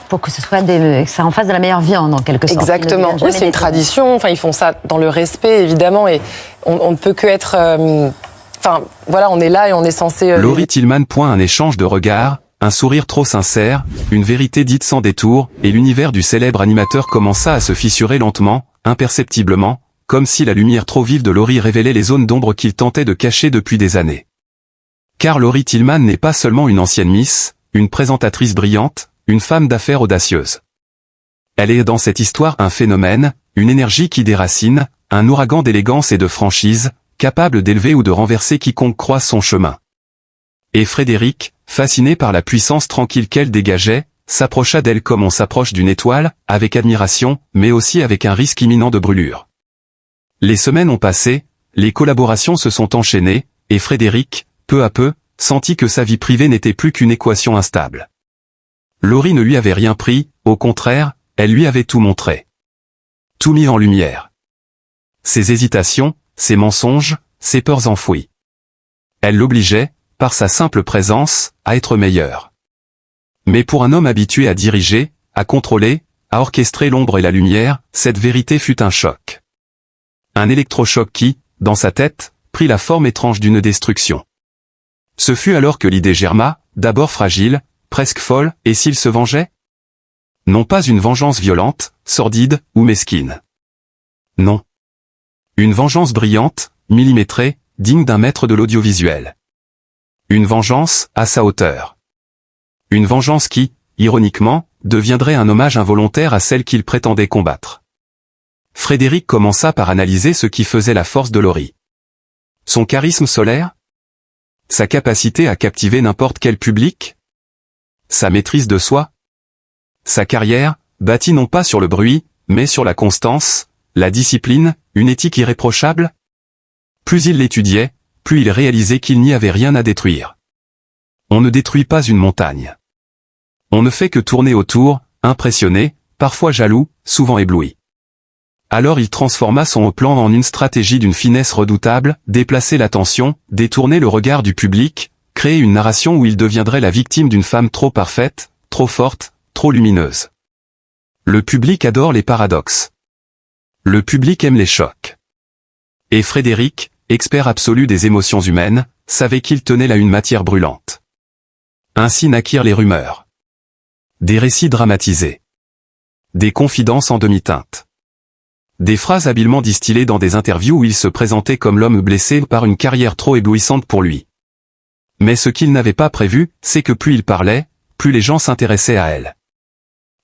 pour que que ça en fasse de la meilleure viande en quelque sorte. Exactement. Oui, c'est une tradition. Enfin, ils font ça dans le respect évidemment, et on ne peut que être. Enfin, voilà, on est là et on est censé. Laurie Tillman point un échange de regards, un sourire trop sincère, une vérité dite sans détour, et l'univers du célèbre animateur commença à se fissurer lentement, imperceptiblement, comme si la lumière trop vive de Laurie révélait les zones d'ombre qu'il tentait de cacher depuis des années. Car Laurie Tillman n'est pas seulement une ancienne Miss, une présentatrice brillante, une femme d'affaires audacieuse. Elle est dans cette histoire un phénomène, une énergie qui déracine, un ouragan d'élégance et de franchise, capable d'élever ou de renverser quiconque croise son chemin. Et Frédéric, fasciné par la puissance tranquille qu'elle dégageait, s'approcha d'elle comme on s'approche d'une étoile, avec admiration, mais aussi avec un risque imminent de brûlure. Les semaines ont passé, les collaborations se sont enchaînées, et Frédéric, peu à peu, sentit que sa vie privée n'était plus qu'une équation instable. Laurie ne lui avait rien pris, au contraire, elle lui avait tout montré. Tout mis en lumière. Ses hésitations, ses mensonges, ses peurs enfouies. Elle l'obligeait, par sa simple présence, à être meilleur. Mais pour un homme habitué à diriger, à contrôler, à orchestrer l'ombre et la lumière, cette vérité fut un choc. Un électrochoc qui, dans sa tête, prit la forme étrange d'une destruction. Ce fut alors que l'idée germa, d'abord fragile, presque folle, et s'il se vengeait? Non pas une vengeance violente, sordide, ou mesquine. Non. Une vengeance brillante, millimétrée, digne d'un maître de l'audiovisuel. Une vengeance, à sa hauteur. Une vengeance qui, ironiquement, deviendrait un hommage involontaire à celle qu'il prétendait combattre. Frédéric commença par analyser ce qui faisait la force de Laurie. Son charisme solaire? Sa capacité à captiver n'importe quel public? Sa maîtrise de soi? Sa carrière, bâtie non pas sur le bruit, mais sur la constance, la discipline, une éthique irréprochable? Plus il l'étudiait, plus il réalisait qu'il n'y avait rien à détruire. On ne détruit pas une montagne. On ne fait que tourner autour, impressionné, parfois jaloux, souvent ébloui. Alors il transforma son haut plan en une stratégie d'une finesse redoutable, déplacer l'attention, détourner le regard du public, créer une narration où il deviendrait la victime d'une femme trop parfaite, trop forte, trop lumineuse. Le public adore les paradoxes. Le public aime les chocs. Et Frédéric, expert absolu des émotions humaines, savait qu'il tenait là une matière brûlante. Ainsi naquirent les rumeurs. Des récits dramatisés. Des confidences en demi-teinte. Des phrases habilement distillées dans des interviews où il se présentait comme l'homme blessé par une carrière trop éblouissante pour lui. Mais ce qu'il n'avait pas prévu, c'est que plus il parlait, plus les gens s'intéressaient à elle.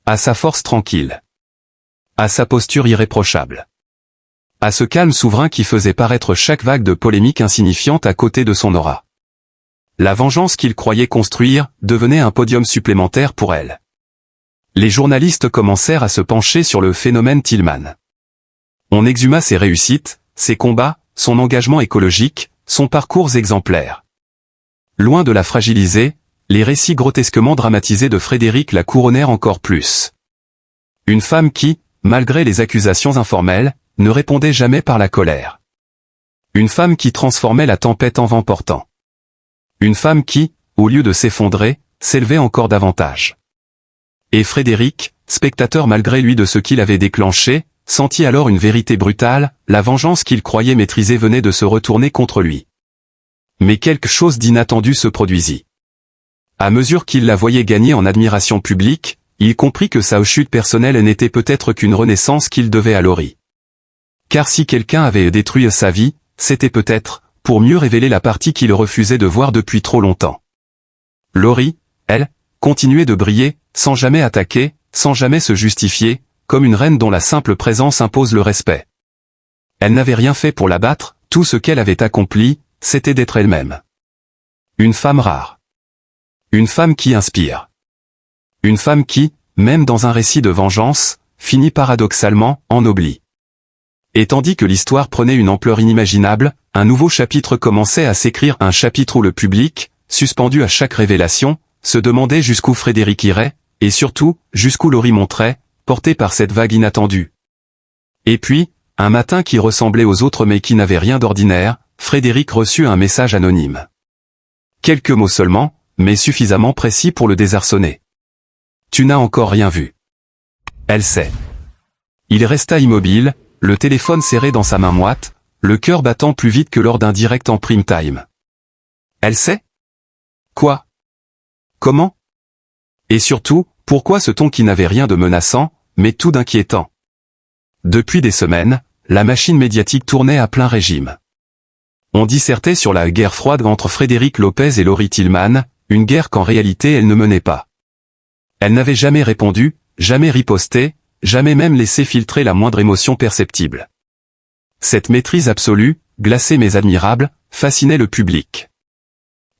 À sa force tranquille. À sa posture irréprochable. À ce calme souverain qui faisait paraître chaque vague de polémique insignifiante à côté de son aura. La vengeance qu'il croyait construire devenait un podium supplémentaire pour elle. Les journalistes commencèrent à se pencher sur le phénomène Tillman. On exhuma ses réussites, ses combats, son engagement écologique, son parcours exemplaire. Loin de la fragiliser, les récits grotesquement dramatisés de Frédéric la couronnèrent encore plus. Une femme qui, malgré les accusations informelles, ne répondait jamais par la colère. Une femme qui transformait la tempête en vent portant. Une femme qui, au lieu de s'effondrer, s'élevait encore davantage. Et Frédéric, spectateur malgré lui de ce qu'il avait déclenché, sentit alors une vérité brutale, la vengeance qu'il croyait maîtriser venait de se retourner contre lui. Mais quelque chose d'inattendu se produisit. À mesure qu'il la voyait gagner en admiration publique, il comprit que sa chute personnelle n'était peut-être qu'une renaissance qu'il devait à Laurie. Car si quelqu'un avait détruit sa vie, c'était peut-être, pour mieux révéler la partie qu'il refusait de voir depuis trop longtemps. Laurie, elle, continuait de briller, sans jamais attaquer, sans jamais se justifier, comme une reine dont la simple présence impose le respect. Elle n'avait rien fait pour la battre, tout ce qu'elle avait accompli, c'était d'être elle-même. Une femme rare. Une femme qui inspire. Une femme qui, même dans un récit de vengeance, finit paradoxalement, ennoblie. Et tandis que l'histoire prenait une ampleur inimaginable, un nouveau chapitre commençait à s'écrire, un chapitre où le public, suspendu à chaque révélation, se demandait jusqu'où Frédéric irait, et surtout, jusqu'où Laurie monterait, porté par cette vague inattendue. Et puis, un matin qui ressemblait aux autres mais qui n'avait rien d'ordinaire, Frédéric reçut un message anonyme. Quelques mots seulement, mais suffisamment précis pour le désarçonner. Tu n'as encore rien vu. Elle sait. Il resta immobile, le téléphone serré dans sa main moite, le cœur battant plus vite que lors d'un direct en prime time. Elle sait? Quoi? Comment? Et surtout, pourquoi ce ton qui n'avait rien de menaçant, mais tout d'inquiétant? Depuis des semaines, la machine médiatique tournait à plein régime. On dissertait sur la guerre froide entre Frédéric Lopez et Laurie Tillman, une guerre qu'en réalité elle ne menait pas. Elle n'avait jamais répondu, jamais riposté, jamais même laissé filtrer la moindre émotion perceptible. Cette maîtrise absolue, glacée mais admirable, fascinait le public.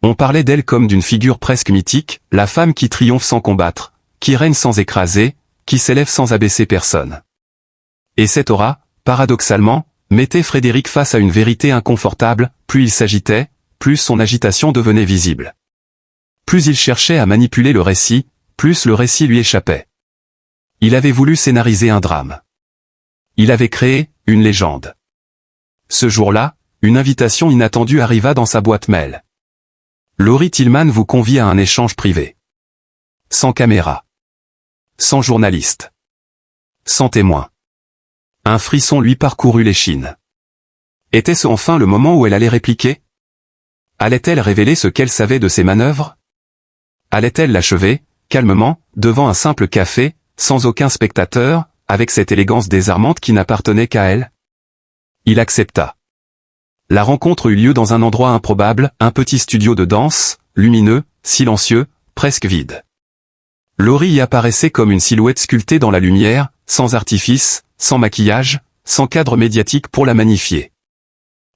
On parlait d'elle comme d'une figure presque mythique, la femme qui triomphe sans combattre, qui règne sans écraser, qui s'élève sans abaisser personne. Et cette aura, paradoxalement, mettait Frédéric face à une vérité inconfortable, plus il s'agitait, plus son agitation devenait visible. Plus il cherchait à manipuler le récit, plus le récit lui échappait. Il avait voulu scénariser un drame. Il avait créé une légende. Ce jour-là, une invitation inattendue arriva dans sa boîte mail. Laurie Tillman vous convie à un échange privé. Sans caméra. Sans journaliste. Sans témoin. Un frisson lui parcourut l'échine. Était-ce enfin le moment où elle allait répliquer? Allait-elle révéler ce qu'elle savait de ses manœuvres? Allait-elle l'achever, calmement, devant un simple café, sans aucun spectateur, avec cette élégance désarmante qui n'appartenait qu'à elle? Il accepta. La rencontre eut lieu dans un endroit improbable, un petit studio de danse, lumineux, silencieux, presque vide. Laurie y apparaissait comme une silhouette sculptée dans la lumière, sans artifice, sans maquillage, sans cadre médiatique pour la magnifier.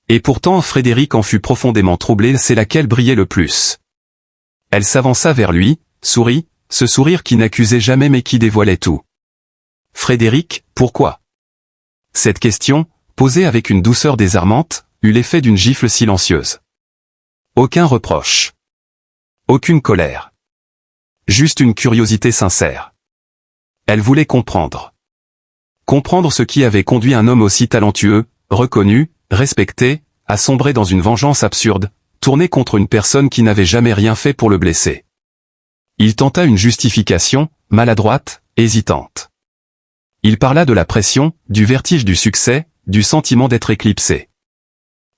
Et pourtant Frédéric en fut profondément troublé, c'est laquelle brillait le plus. Elle s'avança vers lui, sourit, ce sourire qui n'accusait jamais mais qui dévoilait tout. Frédéric, pourquoi? Cette question, posée avec une douceur désarmante, eut l'effet d'une gifle silencieuse. Aucun reproche. Aucune colère. Juste une curiosité sincère. Elle voulait comprendre. Comprendre ce qui avait conduit un homme aussi talentueux, reconnu, respecté, à sombrer dans une vengeance absurde, tournée contre une personne qui n'avait jamais rien fait pour le blesser. Il tenta une justification, maladroite, hésitante. Il parla de la pression, du vertige du succès, du sentiment d'être éclipsé.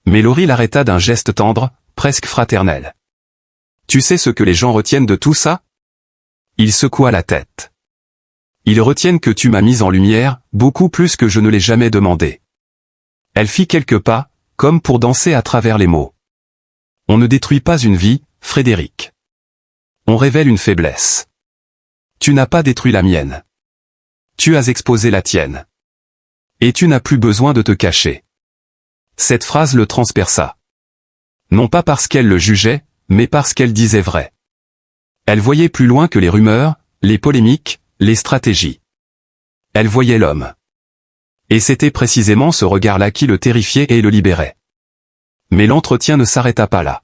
Mais Laurie l'arrêta d'un geste tendre, presque fraternel. Tu sais ce que les gens retiennent de tout ça? Il secoua la tête. Ils retiennent que tu m'as mise en lumière, beaucoup plus que je ne l'ai jamais demandé. Elle fit quelques pas, comme pour danser à travers les mots. On ne détruit pas une vie, Frédéric. On révèle une faiblesse. Tu n'as pas détruit la mienne. Tu as exposé la tienne. Et tu n'as plus besoin de te cacher. Cette phrase le transperça. Non pas parce qu'elle le jugeait, mais parce qu'elle disait vrai. Elle voyait plus loin que les rumeurs, les polémiques, les stratégies. Elle voyait l'homme. Et c'était précisément ce regard-là qui le terrifiait et le libérait. Mais l'entretien ne s'arrêta pas là.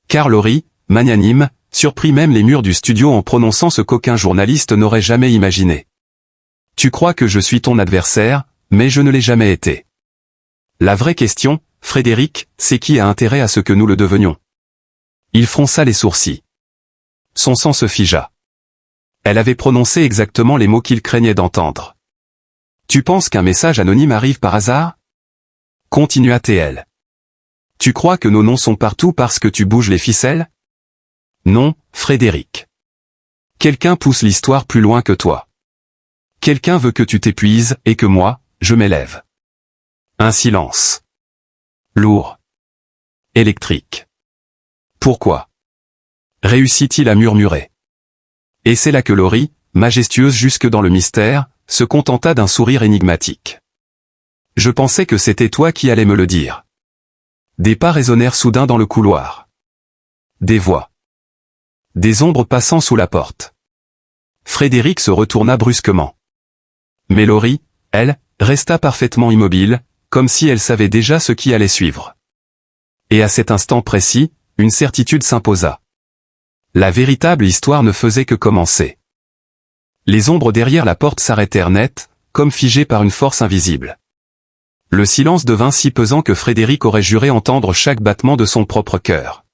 Car Laurie, magnanime, surprit même les murs du studio en prononçant ce qu'aucun journaliste n'aurait jamais imaginé. Tu crois que je suis ton adversaire, mais je ne l'ai jamais été. La vraie question, Frédéric, c'est qui a intérêt à ce que nous le devenions? Il fronça les sourcils. Son sang se figea. Elle avait prononcé exactement les mots qu'il craignait d'entendre. Tu penses qu'un message anonyme arrive par hasard? Continua-t-elle. Tu crois que nos noms sont partout parce que tu bouges les ficelles? Non, Frédéric. Quelqu'un pousse l'histoire plus loin que toi. Quelqu'un veut que tu t'épuises et que moi, je m'élève. Un silence. Lourd. Électrique. Pourquoi? Réussit-il à murmurer. Et c'est là que Laurie, majestueuse jusque dans le mystère, se contenta d'un sourire énigmatique. Je pensais que c'était toi qui allais me le dire. Des pas résonnèrent soudain dans le couloir. Des voix. Des ombres passant sous la porte. Frédéric se retourna brusquement. Mais Laurie, elle, resta parfaitement immobile, comme si elle savait déjà ce qui allait suivre. Et à cet instant précis, une certitude s'imposa. La véritable histoire ne faisait que commencer. Les ombres derrière la porte s'arrêtèrent net, comme figées par une force invisible. Le silence devint si pesant que Frédéric aurait juré entendre chaque battement de son propre cœur.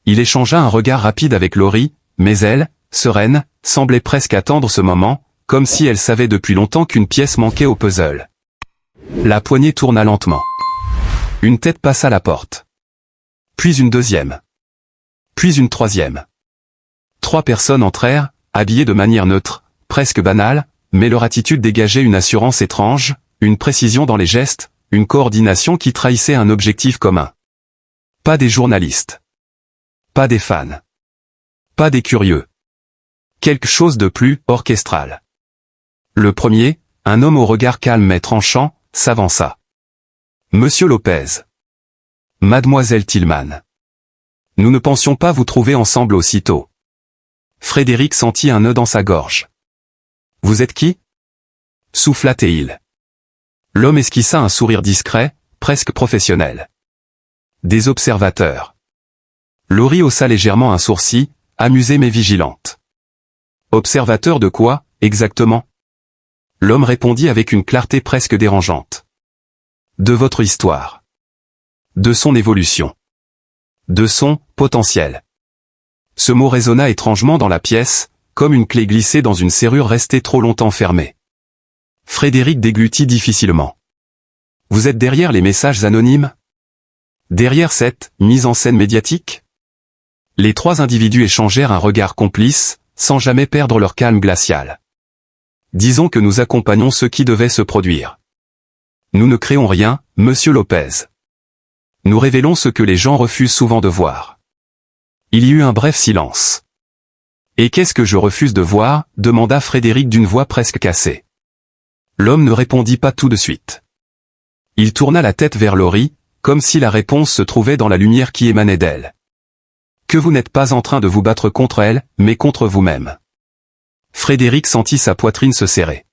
Il échangea un regard rapide avec Laurie, mais elle, sereine, semblait presque attendre ce moment, comme si elle savait depuis longtemps qu'une pièce manquait au puzzle. La poignée tourna lentement. Une tête passa la porte. Puis une deuxième. Puis une troisième. 3 personnes entrèrent, habillées de manière neutre, presque banale, mais leur attitude dégageait une assurance étrange, une précision dans les gestes, une coordination qui trahissait un objectif commun. Pas des journalistes. Pas des fans. Pas des curieux. Quelque chose de plus orchestral. Le premier, un homme au regard calme mais tranchant, s'avança. Monsieur Lopez. Mademoiselle Tillman. Nous ne pensions pas vous trouver ensemble aussitôt. Frédéric sentit un nœud dans sa gorge. Vous êtes qui? Souffla-t-il. L'homme esquissa un sourire discret, presque professionnel. Des observateurs. Laurie haussa légèrement un sourcil, amusée mais vigilante. Observateur de quoi, exactement? L'homme répondit avec une clarté presque dérangeante. De votre histoire. De son évolution. De son potentiel. Ce mot résonna étrangement dans la pièce, comme une clé glissée dans une serrure restée trop longtemps fermée. Frédéric déglutit difficilement. Vous êtes derrière les messages anonymes? Derrière cette mise en scène médiatique? Les 3 individus échangèrent un regard complice, sans jamais perdre leur calme glacial. Disons que nous accompagnons ce qui devait se produire. Nous ne créons rien, monsieur Lopez. Nous révélons ce que les gens refusent souvent de voir. Il y eut un bref silence. Et qu'est-ce que je refuse de voir? Demanda Frédéric d'une voix presque cassée. L'homme ne répondit pas tout de suite. Il tourna la tête vers Laurie, comme si la réponse se trouvait dans la lumière qui émanait d'elle. Que vous n'êtes pas en train de vous battre contre elle, mais contre vous-même. Frédéric sentit sa poitrine se serrer.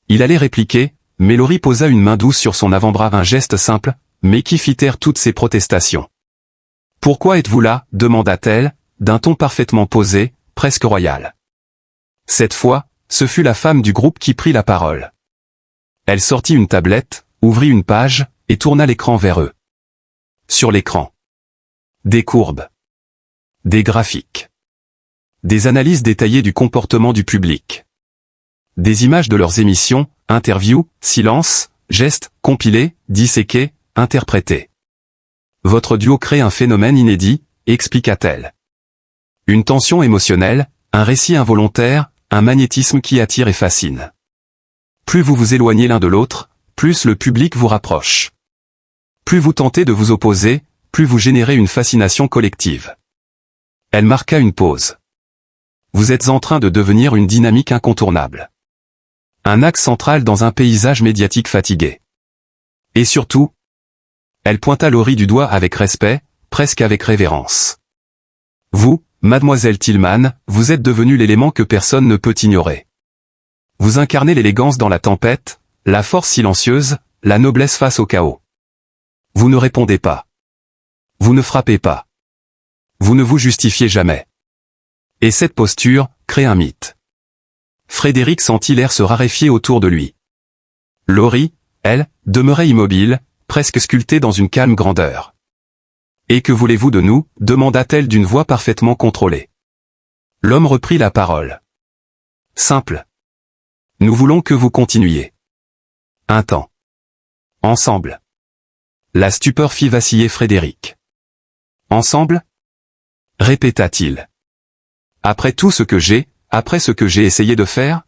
Il allait répliquer, mais Laurie posa une main douce sur son avant-bras, un geste simple, mais qui fit taire toutes ses protestations. « Pourquoi êtes-vous là » demanda-t-elle, d'un ton parfaitement posé, presque royal. Cette fois, ce fut la femme du groupe qui prit la parole. Elle sortit une tablette, ouvrit une page, et tourna l'écran vers eux. Sur l'écran. Des courbes. Des graphiques. Des analyses détaillées du comportement du public. Des images de leurs émissions, interviews, silences, gestes, compilés, disséqués, interprétés. Votre duo crée un phénomène inédit, expliqua-t-elle. Une tension émotionnelle, un récit involontaire, un magnétisme qui attire et fascine. Plus vous vous éloignez l'un de l'autre, plus le public vous rapproche. Plus vous tentez de vous opposer, plus vous générez une fascination collective. Elle marqua une pause. Vous êtes en train de devenir une dynamique incontournable. Un axe central dans un paysage médiatique fatigué. Et surtout, elle pointa Laurie du doigt avec respect, presque avec révérence. Vous, mademoiselle Tillman, vous êtes devenue l'élément que personne ne peut ignorer. Vous incarnez l'élégance dans la tempête, la force silencieuse, la noblesse face au chaos. Vous ne répondez pas. Vous ne frappez pas. Vous ne vous justifiez jamais. Et cette posture crée un mythe. Frédéric sentit l'air se raréfier autour de lui. Laurie, elle, demeurait immobile, presque sculptée dans une calme grandeur. « Et que voulez-vous de nous » demanda-t-elle d'une voix parfaitement contrôlée. L'homme reprit la parole. « Simple. Nous voulons que vous continuiez. Un temps. Ensemble. » La stupeur fit vaciller Frédéric. « Ensemble » répéta-t-il. « Après tout ce que après ce que j'ai essayé de faire ?»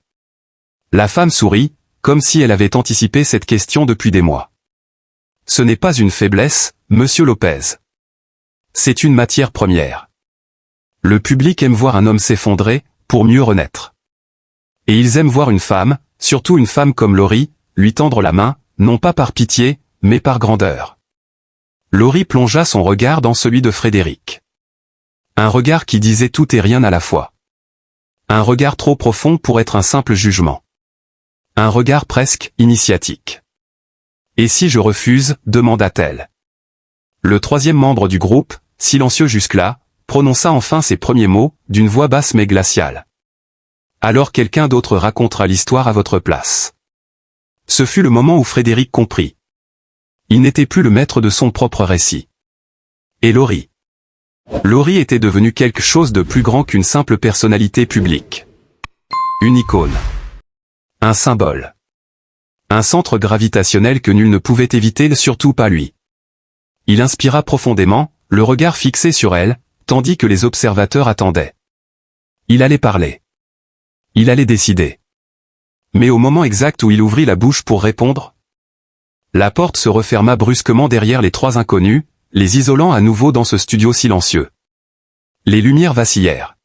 La femme sourit, comme si elle avait anticipé cette question depuis des mois. « Ce n'est pas une faiblesse, monsieur Lopez. C'est une matière première. Le public aime voir un homme s'effondrer, pour mieux renaître. Et ils aiment voir une femme, surtout une femme comme Laurie, lui tendre la main, non pas par pitié, mais par grandeur. » Laurie plongea son regard dans celui de Frédéric. Un regard qui disait tout et rien à la fois. Un regard trop profond pour être un simple jugement. Un regard presque initiatique. « Et si je refuse » demanda-t-elle. Le troisième membre du groupe, silencieux jusque-là, prononça enfin ses premiers mots, d'une voix basse mais glaciale. « Alors quelqu'un d'autre racontera l'histoire à votre place. » Ce fut le moment où Frédéric comprit. Il n'était plus le maître de son propre récit. Et Laurie. Laurie était devenue quelque chose de plus grand qu'une simple personnalité publique. Une icône. Un symbole. Un centre gravitationnel que nul ne pouvait éviter, surtout pas lui. Il inspira profondément, le regard fixé sur elle, tandis que les observateurs attendaient. Il allait parler. Il allait décider. Mais au moment exact où il ouvrit la bouche pour répondre, la porte se referma brusquement derrière les trois inconnus, les isolant à nouveau dans ce studio silencieux. Les lumières vacillèrent.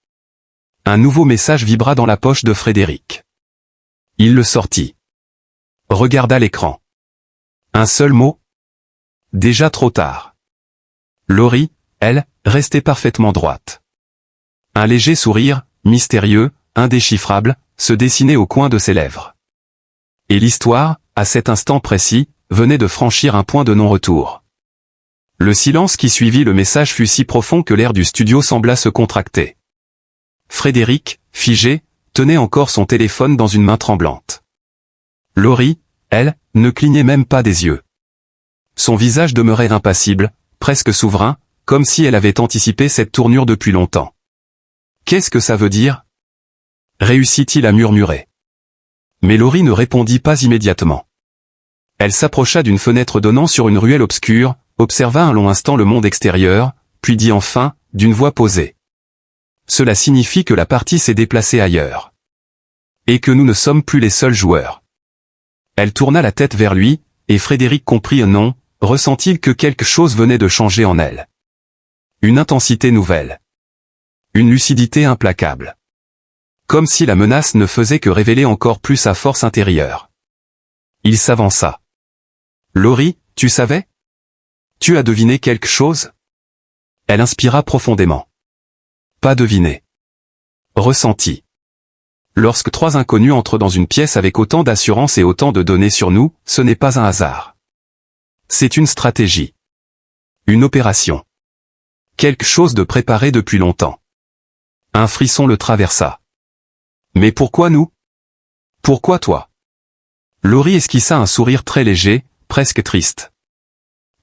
Un nouveau message vibra dans la poche de Frédéric. Il le sortit. Regarda l'écran. Un seul mot. Déjà trop tard. Laurie, elle, restait parfaitement droite. Un léger sourire, mystérieux, indéchiffrable, se dessinait au coin de ses lèvres. Et l'histoire, à cet instant précis, venait de franchir un point de non-retour. Le silence qui suivit le message fut si profond que l'air du studio sembla se contracter. Frédéric, figé, tenait encore son téléphone dans une main tremblante. Laurie, elle, ne clignait même pas des yeux. Son visage demeurait impassible, presque souverain, comme si elle avait anticipé cette tournure depuis longtemps. Qu'est-ce que ça veut dire ? Réussit-il à murmurer. Mais Laurie ne répondit pas immédiatement. Elle s'approcha d'une fenêtre donnant sur une ruelle obscure, observa un long instant le monde extérieur, puis dit enfin, d'une voix posée. Cela signifie que la partie s'est déplacée ailleurs. Et que nous ne sommes plus les seuls joueurs. Elle tourna la tête vers lui, et Frédéric comprit un non, ressentit que quelque chose venait de changer en elle. Une intensité nouvelle. Une lucidité implacable. Comme si la menace ne faisait que révéler encore plus sa force intérieure. Il s'avança. Laurie, tu savais ? Tu as deviné quelque chose ? Elle inspira profondément. Pas deviné. Ressenti. Lorsque trois inconnus entrent dans une pièce avec autant d'assurance et autant de données sur nous, ce n'est pas un hasard. C'est une stratégie. Une opération. Quelque chose de préparé depuis longtemps. Un frisson le traversa. Mais pourquoi nous ? Pourquoi toi ? Laurie esquissa un sourire très léger, presque triste.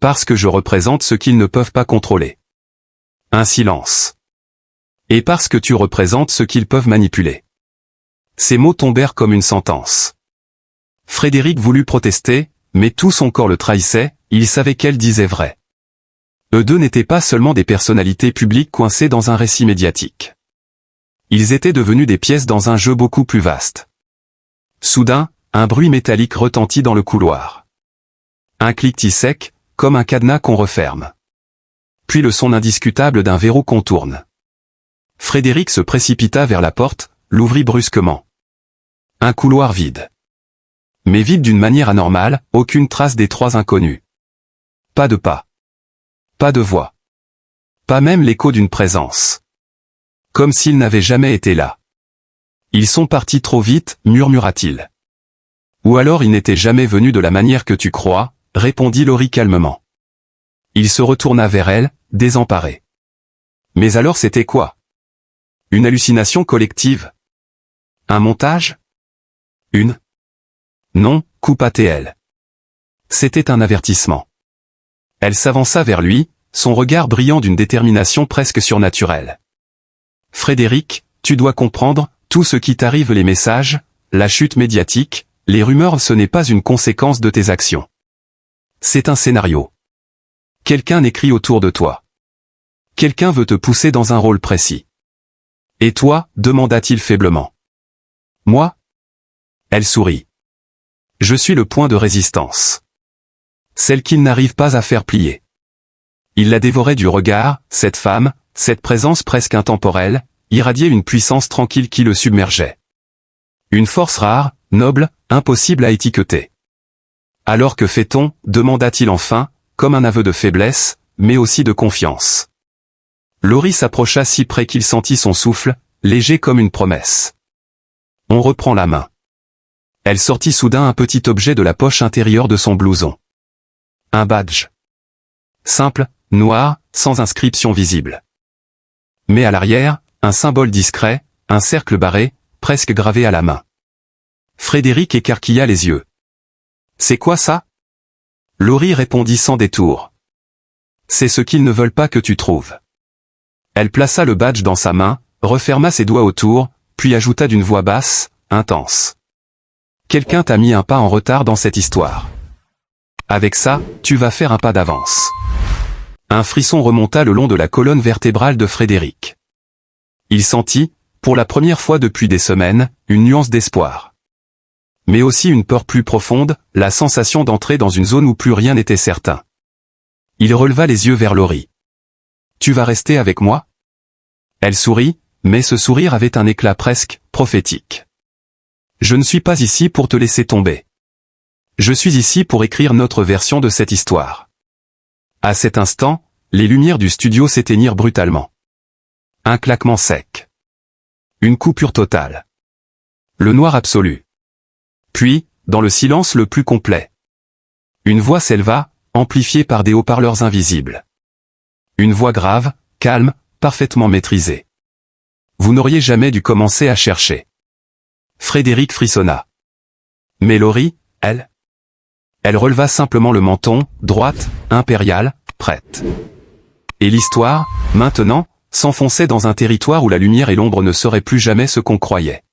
Parce que je représente ce qu'ils ne peuvent pas contrôler. Un silence. Et parce que tu représentes ce qu'ils peuvent manipuler. Ces mots tombèrent comme une sentence. Frédéric voulut protester, mais tout son corps le trahissait, il savait qu'elle disait vrai. Eux deux n'étaient pas seulement des personnalités publiques coincées dans un récit médiatique. Ils étaient devenus des pièces dans un jeu beaucoup plus vaste. Soudain, un bruit métallique retentit dans le couloir. Un cliquetis sec, comme un cadenas qu'on referme. Puis le son indiscutable d'un verrou qu'on tourne. Frédéric se précipita vers la porte, l'ouvrit brusquement. Un couloir vide. Mais vide d'une manière anormale, aucune trace des trois inconnus. Pas de pas. Pas de voix. Pas même l'écho d'une présence. Comme s'ils n'avaient jamais été là. Ils sont partis trop vite, murmura-t-il. Ou alors ils n'étaient jamais venus de la manière que tu crois, répondit Laurie calmement. Il se retourna vers elle, désemparé. Mais alors c'était quoi ? Une hallucination collective ? Un montage ? Non, coupa-t-elle. C'était un avertissement. Elle s'avança vers lui, son regard brillant d'une détermination presque surnaturelle. Frédéric, tu dois comprendre, tout ce qui t'arrive, les messages, la chute médiatique, les rumeurs, ce n'est pas une conséquence de tes actions. C'est un scénario. Quelqu'un écrit autour de toi. Quelqu'un veut te pousser dans un rôle précis. Et toi, demanda-t-il faiblement. Moi ? Elle sourit. Je suis le point de résistance. Celle qu'il n'arrive pas à faire plier. Il la dévorait du regard, cette femme, cette présence presque intemporelle, irradiait une puissance tranquille qui le submergeait. Une force rare, noble, impossible à étiqueter. Alors que fait-on ? Demanda-t-il enfin, comme un aveu de faiblesse, mais aussi de confiance. Laurie s'approcha si près qu'il sentit son souffle, léger comme une promesse. On reprend la main. Elle sortit soudain un petit objet de la poche intérieure de son blouson. Un badge. Simple, noir, sans inscription visible. Mais à l'arrière, un symbole discret, un cercle barré, presque gravé à la main. Frédéric écarquilla les yeux. C'est quoi ça ? Laurie répondit sans détour. C'est ce qu'ils ne veulent pas que tu trouves. Elle plaça le badge dans sa main, referma ses doigts autour, puis ajouta d'une voix basse, intense. Quelqu'un t'a mis un pas en retard dans cette histoire. Avec ça, tu vas faire un pas d'avance. Un frisson remonta le long de la colonne vertébrale de Frédéric. Il sentit, pour la première fois depuis des semaines, une nuance d'espoir. Mais aussi une peur plus profonde, la sensation d'entrer dans une zone où plus rien n'était certain. Il releva les yeux vers Laurie. « Tu vas rester avec moi ?» Elle sourit, mais ce sourire avait un éclat presque prophétique. « Je ne suis pas ici pour te laisser tomber. Je suis ici pour écrire notre version de cette histoire. » À cet instant, les lumières du studio s'éteignirent brutalement. Un claquement sec. Une coupure totale. Le noir absolu. Puis, dans le silence le plus complet, une voix s'éleva, amplifiée par des haut-parleurs invisibles. Une voix grave, calme, parfaitement maîtrisée. Vous n'auriez jamais dû commencer à chercher. Frédéric frissonna. Mais Laurie, elle releva simplement le menton, droite, impériale, prête. Et l'histoire, maintenant, s'enfonçait dans un territoire où la lumière et l'ombre ne seraient plus jamais ce qu'on croyait.